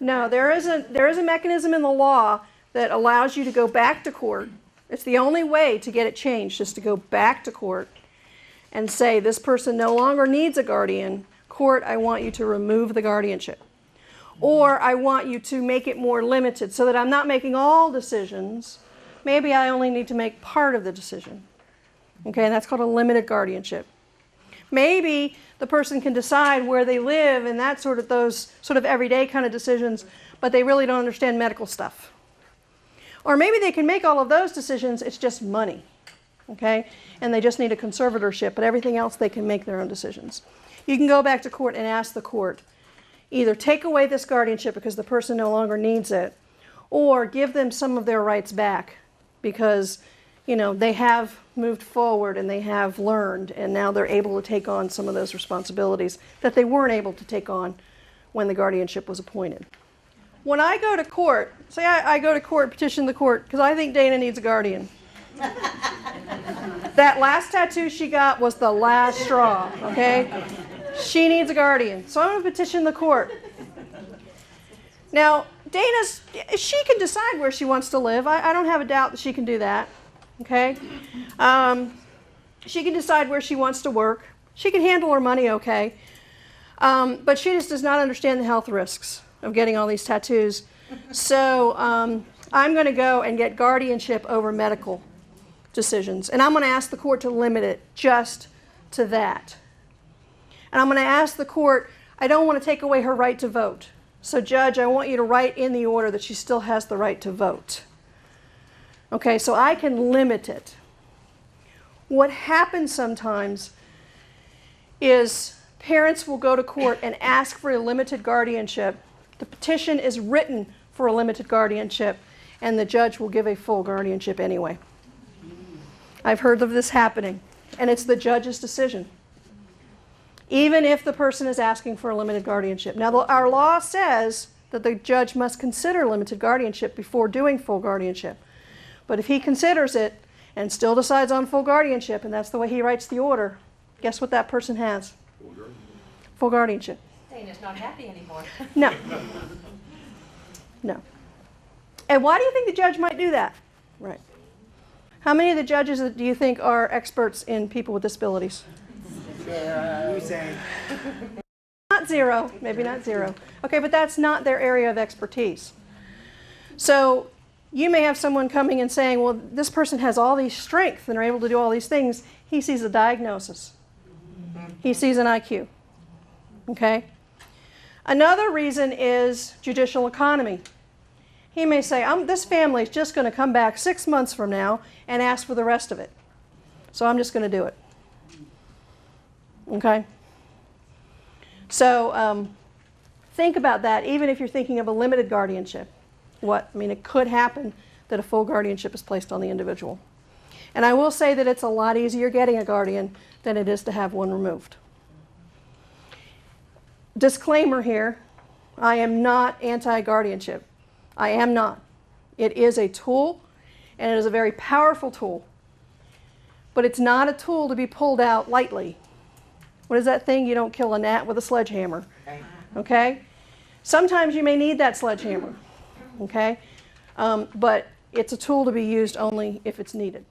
No, there is a mechanism in the law that allows you to go back to court. It's the only way to get it changed, is to go back to court and say, this person no longer needs a guardian. Court, I want you to remove the guardianship. Or I want you to make it more limited so that I'm not making all decisions. Maybe I only need to make part of the decision. Okay, and that's called a limited guardianship. Maybe the person can decide where they live and that sort of, those sort of everyday kind of decisions, but they really don't understand medical stuff. Or maybe they can make all of those decisions, it's just money. Okay, and they just need a conservatorship, but everything else they can make their own decisions. You can go back to court and ask the court, either take away this guardianship because the person no longer needs it, or give them some of their rights back because, you know, they have moved forward and they have learned, and now they're able to take on some of those responsibilities that they weren't able to take on when the guardianship was appointed. When I go to court, say I go to court, petition the court, because I think Dana needs a guardian. That last tattoo she got was the last straw, okay? She needs a guardian. So I'm going to petition the court. Now, she can decide where she wants to live. I don't have a doubt that she can do that, okay? She can decide where she wants to work. She can handle her money okay. But she just does not understand the health risks of getting all these tattoos. So I'm going to go and get guardianship over medical decisions. And I'm going to ask the court to limit it just to that. And I'm going to ask the court, I don't want to take away her right to vote. So Judge, I want you to write in the order that she still has the right to vote. Okay, so I can limit it. What happens sometimes is parents will go to court and ask for a limited guardianship. The petition is written for a limited guardianship, and the judge will give a full guardianship anyway. I've heard of this happening, and it's the judge's decision, even if the person is asking for a limited guardianship. Now, our law says that the judge must consider limited guardianship before doing full guardianship. But if he considers it and still decides on full guardianship, and that's the way he writes the order, guess what that person has? Full guardianship. Dana's not happy anymore. No. No. And why do you think the judge might do that? Right. How many of the judges do you think are experts in people with disabilities? Zero. Not zero, maybe not zero. Okay, but that's not their area of expertise. So you may have someone coming and saying, well, this person has all these strengths and are able to do all these things. He sees a diagnosis. He sees an IQ. Okay? Another reason is judicial economy. He may say, this family is just going to come back 6 months from now and ask for the rest of it. So I'm just going to do it. Okay? So think about that, even if you're thinking of a limited guardianship. It could happen that a full guardianship is placed on the individual. And I will say that it's a lot easier getting a guardian than it is to have one removed. Disclaimer here, I am not anti-guardianship. I am not. It is a tool, and it is a very powerful tool. But it's not a tool to be pulled out lightly. What is that thing? You don't kill a gnat with a sledgehammer. Okay? Sometimes you may need that sledgehammer. Okay? But it's a tool to be used only if it's needed.